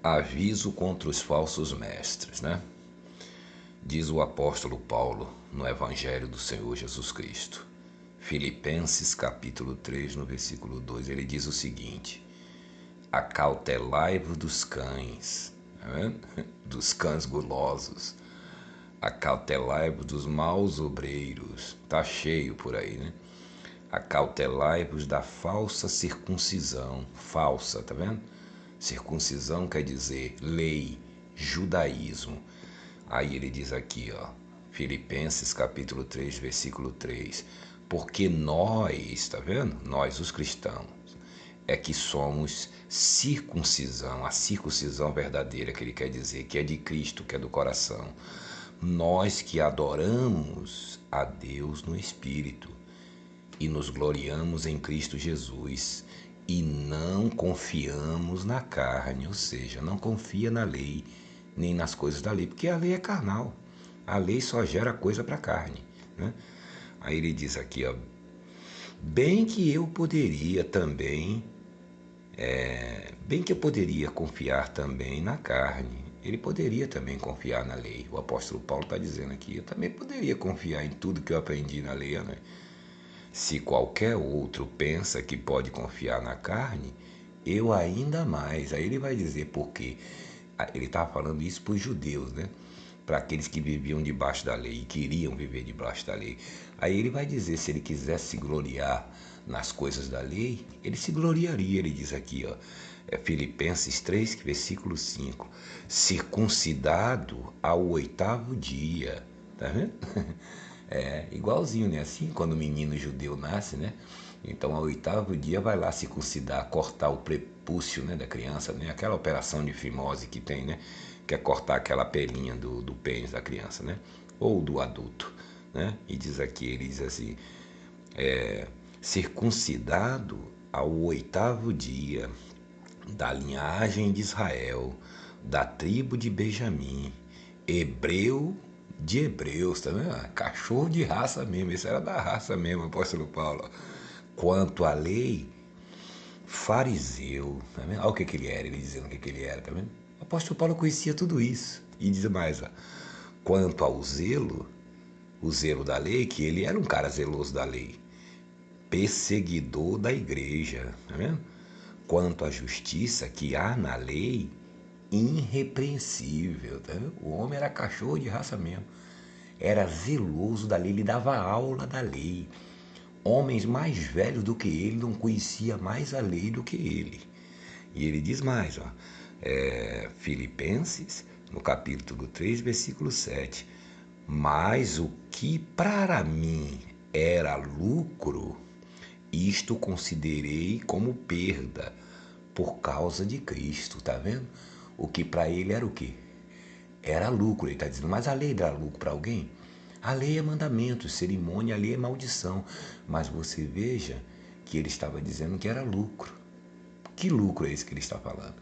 Aviso contra os falsos mestres, né? Diz o apóstolo Paulo no Evangelho do Senhor Jesus Cristo. Filipenses capítulo 3, no versículo 2, ele diz o seguinte: acautelai-vos dos cães, tá vendo? Dos cães gulosos, acautelai-vos dos maus obreiros, tá cheio por aí, né? Acautelai-vos da falsa circuncisão, falsa, tá vendo? Circuncisão quer dizer lei, judaísmo. Aí ele diz aqui, ó, Filipenses capítulo 3, versículo 3, porque nós, tá vendo? Nós, os cristãos, é que somos circuncisão, a circuncisão verdadeira que ele quer dizer, que é de Cristo, que é do coração. Nós que adoramos a Deus no Espírito e nos gloriamos em Cristo Jesus e não confiamos na carne, ou seja, não confia na lei, nem nas coisas da lei, porque a lei é carnal. A lei só gera coisa para a carne, né? Aí ele diz aqui, ó, bem que eu poderia também, bem que eu poderia confiar também na carne. Ele poderia também confiar na lei. O apóstolo Paulo está dizendo aqui, eu também poderia confiar em tudo que eu aprendi na lei, né? Se qualquer outro pensa que pode confiar na carne, eu ainda mais. Aí ele vai dizer por quê. Ele estava falando isso para os judeus, né? Para aqueles que viviam debaixo da lei e queriam viver debaixo da lei. Aí ele vai dizer, se ele quisesse se gloriar nas coisas da lei, ele se gloriaria. Ele diz aqui, ó, Filipenses 3, versículo 5, circuncidado ao 8º dia. Tá vendo? É igualzinho, né? Assim, quando o menino judeu nasce, né? Então, ao 8º dia, vai lá circuncidar, cortar o prepúcio, né, da criança, né? Aquela operação de fimose que tem, né? Que é cortar aquela pelinha do pênis da criança, né? Ou do adulto, né? E diz aqui, ele diz assim, circuncidado ao 8º dia, da linhagem de Israel, da tribo de Benjamim, hebreu de hebreus, tá vendo? Cachorro de raça mesmo, esse era da raça mesmo, apóstolo Paulo. Quanto à lei, fariseu, tá vendo? Olha o que, ele era, ele dizendo o que, ele era, tá vendo? O apóstolo Paulo conhecia tudo isso. E diz mais, ó, quanto ao zelo, o zelo da lei, que ele era um cara zeloso da lei, perseguidor da igreja, tá vendo? Quanto à justiça que há na lei, irrepreensível, tá vendo? O homem era cachorro de raça mesmo, era zeloso da lei, ele dava aula da lei. Homens mais velhos do que ele não conhecia mais a lei do que ele. E ele diz mais, ó, Filipenses, no capítulo 3, versículo 7, mas o que para mim era lucro, isto considerei como perda por causa de Cristo, tá vendo? O que para ele era o quê? Era lucro, ele está dizendo, mas a lei dá lucro para alguém? A lei é mandamento, cerimônia, a lei é maldição. Mas você veja que ele estava dizendo que era lucro. Que lucro é esse que ele está falando?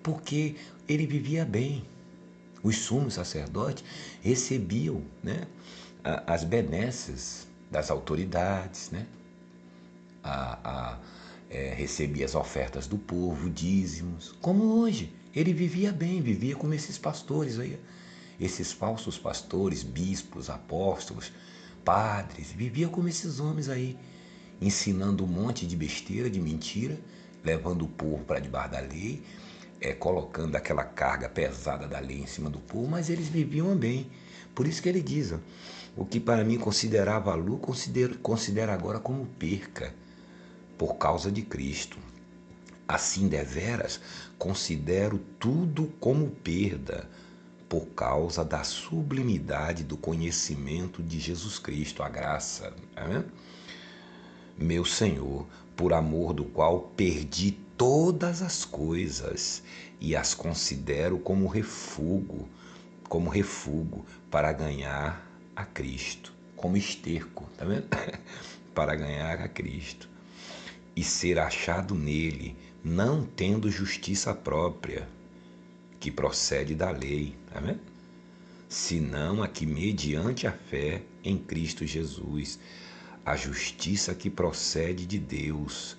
Porque ele vivia bem. Os sumos sacerdotes recebiam, né, as benesses das autoridades, né? Recebia as ofertas do povo, dízimos, como hoje. Ele vivia bem, vivia como esses pastores aí, esses falsos pastores, bispos, apóstolos, padres, vivia como esses homens aí, ensinando um monte de besteira, de mentira, levando o povo para debaixo da lei, colocando aquela carga pesada da lei em cima do povo, mas eles viviam bem. Por isso que ele diz, ó, o que para mim considerava lucro, considera agora como perca, por causa de Cristo. Assim, deveras, considero tudo como perda, por causa da sublimidade do conhecimento de Jesus Cristo, a graça, né? Meu Senhor, por amor do qual perdi todas as coisas e as considero como refúgio para ganhar a Cristo, como esterco, tá vendo? Para ganhar a Cristo e ser achado nele, não tendo justiça própria, que procede da lei, tá vendo? Senão a que mediante a fé em Cristo Jesus, a justiça que procede de Deus,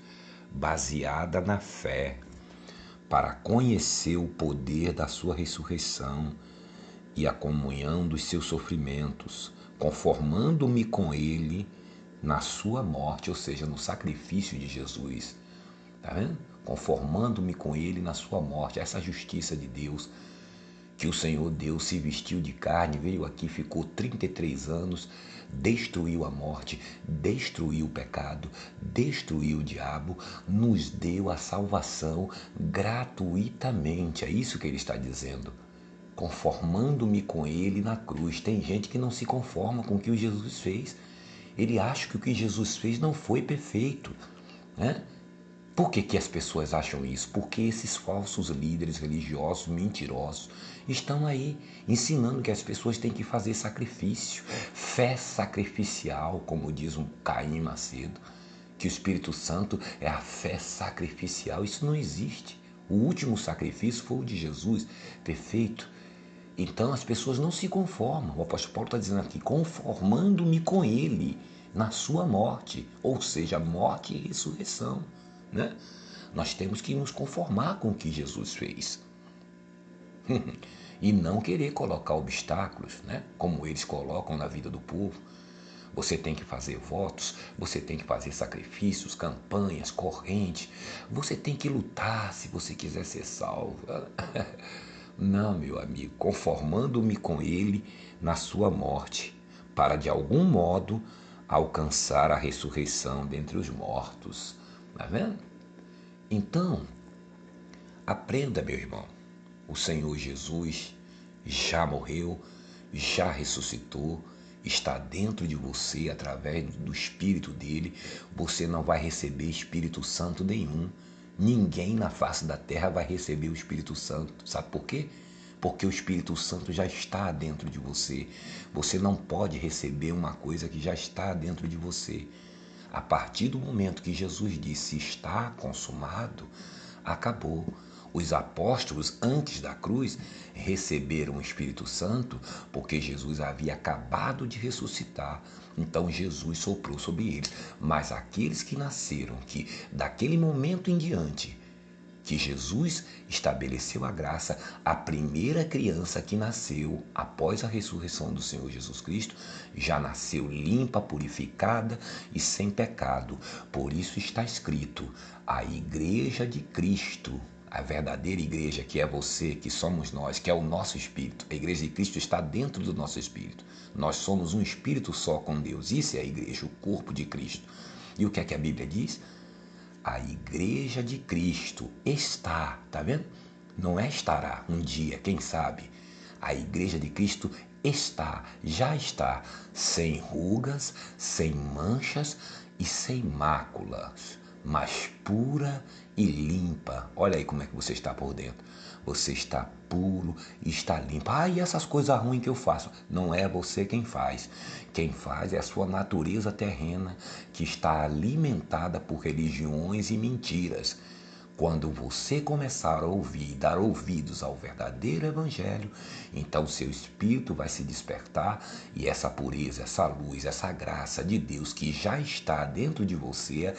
baseada na fé, para conhecer o poder da sua ressurreição e a comunhão dos seus sofrimentos, conformando-me com ele na sua morte, ou seja, no sacrifício de Jesus. Tá vendo? Conformando-me com ele na sua morte. Essa justiça de Deus, que o Senhor Deus se vestiu de carne, veio aqui, ficou 33 anos, destruiu a morte, destruiu o pecado, destruiu o diabo, nos deu a salvação gratuitamente. É isso que ele está dizendo. Conformando-me com ele na cruz. Tem gente que não se conforma com o que o Jesus fez. Ele acha que o que Jesus fez não foi perfeito, né? Por que as pessoas acham isso? Porque esses falsos líderes religiosos, mentirosos, estão aí ensinando que as pessoas têm que fazer sacrifício, fé sacrificial, como diz um Caim Macedo, que o Espírito Santo é a fé sacrificial. Isso não existe. O último sacrifício foi o de Jesus, perfeito. Então as pessoas não se conformam. O apóstolo Paulo está dizendo aqui, conformando-me com ele na sua morte, ou seja, morte e ressurreição, né? Nós temos que nos conformar com o que Jesus fez e não querer colocar obstáculos, né? Como eles colocam na vida do povo. Você tem que fazer votos, você tem que fazer sacrifícios, campanhas, correntes, você tem que lutar se você quiser ser salvo. Não, meu amigo, conformando-me com ele na sua morte, para de algum modo alcançar a ressurreição dentre os mortos. Tá vendo? Então, aprenda, meu irmão. O Senhor Jesus já morreu, já ressuscitou, está dentro de você através do Espírito dele. Você não vai receber Espírito Santo nenhum. Ninguém na face da terra vai receber o Espírito Santo. Sabe por quê? Porque o Espírito Santo já está dentro de você. Você não pode receber uma coisa que já está dentro de você. A partir do momento que Jesus disse está consumado, acabou. Os apóstolos, antes da cruz, receberam o Espírito Santo porque Jesus havia acabado de ressuscitar. Então Jesus soprou sobre eles. Mas aqueles que nasceram, que daquele momento em diante, que Jesus estabeleceu a graça, a primeira criança que nasceu após a ressurreição do Senhor Jesus Cristo já nasceu limpa, purificada e sem pecado. Por isso está escrito: a igreja de Cristo, a verdadeira igreja, que é você, que somos nós, que é o nosso espírito. A igreja de Cristo está dentro do nosso espírito. Nós somos um espírito só com Deus. Isso é a igreja, o corpo de Cristo. E o que é que a Bíblia diz? A igreja de Cristo está, tá vendo? Não é estará um dia, quem sabe. A igreja de Cristo está, já está, sem rugas, sem manchas e sem máculas, mas pura e limpa. Olha aí como é que você está por dentro. Você está puro e está limpo. Ah, e essas coisas ruins que eu faço? Não é você quem faz. Quem faz é a sua natureza terrena, que está alimentada por religiões e mentiras. Quando você começar a ouvir e dar ouvidos ao verdadeiro evangelho, então seu espírito vai se despertar e essa pureza, essa luz, essa graça de Deus que já está dentro de você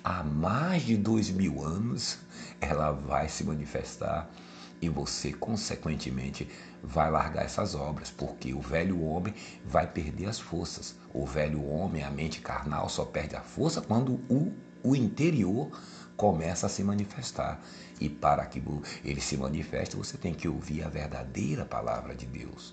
há mais de 2000 anos, ela vai se manifestar e você, consequentemente, vai largar essas obras, porque o velho homem vai perder as forças. O velho homem, a mente carnal, só perde a força quando o interior começa a se manifestar. E para que ele se manifeste, você tem que ouvir a verdadeira palavra de Deus.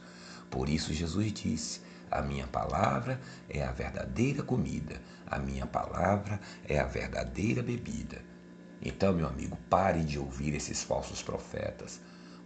Por isso Jesus disse: a minha palavra é a verdadeira comida, a minha palavra é a verdadeira bebida. Então, meu amigo, pare de ouvir esses falsos profetas.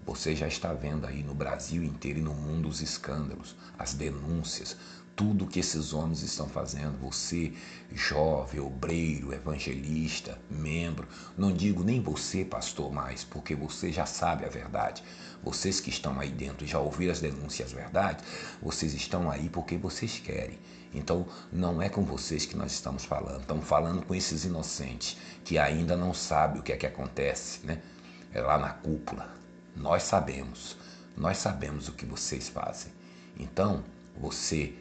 Você já está vendo aí no Brasil inteiro e no mundo os escândalos, as denúncias, tudo que esses homens estão fazendo. Você, jovem, obreiro, evangelista, membro, não digo nem você, pastor, mais, porque você já sabe a verdade. Vocês que estão aí dentro já ouviram as denúncias e as verdades, vocês estão aí porque vocês querem. Então, não é com vocês que nós estamos falando com esses inocentes que ainda não sabem o que é que acontece, né? É lá na cúpula. Nós sabemos o que vocês fazem. Então, você,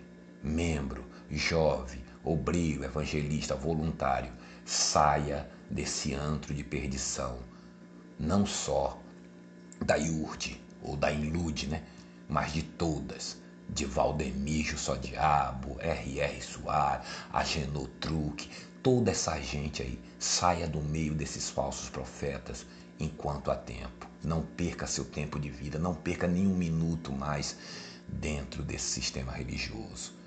membro, jovem, obreiro, evangelista, voluntário, saia desse antro de perdição. não só da Iurde ou da Inlude, né? Mas de todas, de Valdemir Só Diabo, R.R. Soares, Agenor Truque, toda essa gente aí, saia do meio desses falsos profetas enquanto há tempo. Não perca seu tempo de vida, não perca nenhum minuto mais dentro desse sistema religioso.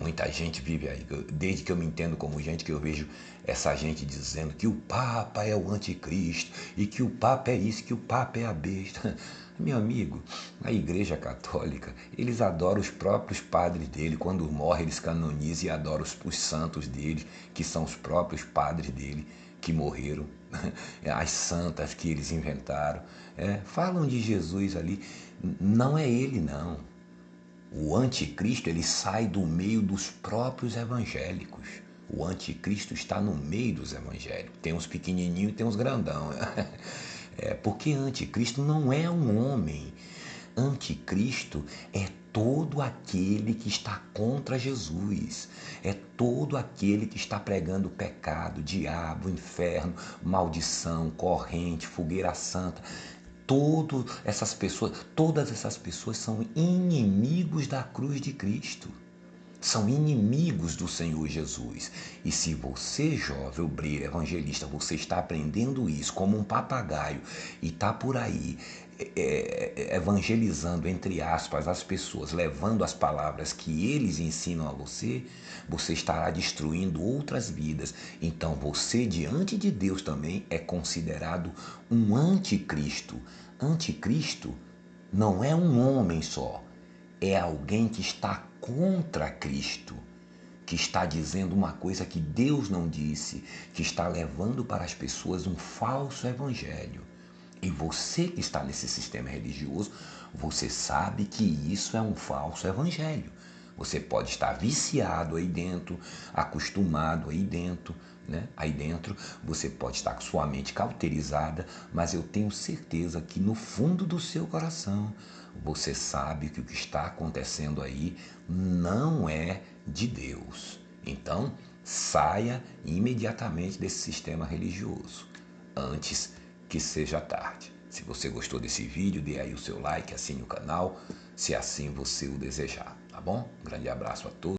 Muita gente vive aí, desde que eu me entendo como gente, que eu vejo essa gente dizendo que o Papa é o anticristo e que o Papa é isso, que o Papa é a besta. Meu amigo, a Igreja Católica, eles adoram os próprios padres dele. Quando morre, eles canonizam e adoram os santos dele, que são os próprios padres dele que morreram, as santas que eles inventaram. Falam de Jesus ali, não é ele não. O anticristo, ele sai do meio dos próprios evangélicos. O anticristo está no meio dos evangélicos. Tem uns pequenininhos e tem uns grandão. Porque anticristo não é um homem. Anticristo é todo aquele que está contra Jesus. É todo aquele que está pregando pecado, diabo, inferno, maldição, corrente, fogueira santa. Todas essas pessoas são inimigos da cruz de Cristo. São inimigos do Senhor Jesus. E se você, jovem, obreiro, evangelista, você está aprendendo isso como um papagaio e está por aí evangelizando, entre aspas, as pessoas, levando as palavras que eles ensinam a você, você estará destruindo outras vidas. Então você, diante de Deus, também é considerado um anticristo. Anticristo não é um homem só, é alguém que está contra Cristo, que está dizendo uma coisa que Deus não disse, que está levando para as pessoas um falso evangelho. E você que está nesse sistema religioso, você sabe que isso é um falso evangelho. Você pode estar viciado aí dentro, acostumado aí dentro, né? Aí dentro você pode estar com sua mente cauterizada, mas eu tenho certeza que no fundo do seu coração você sabe que o que está acontecendo aí não é de Deus. Então, saia imediatamente desse sistema religioso, antes que seja tarde. Se você gostou desse vídeo, dê aí o seu like, assine o canal, se assim você o desejar, tá bom? Um grande abraço a todos.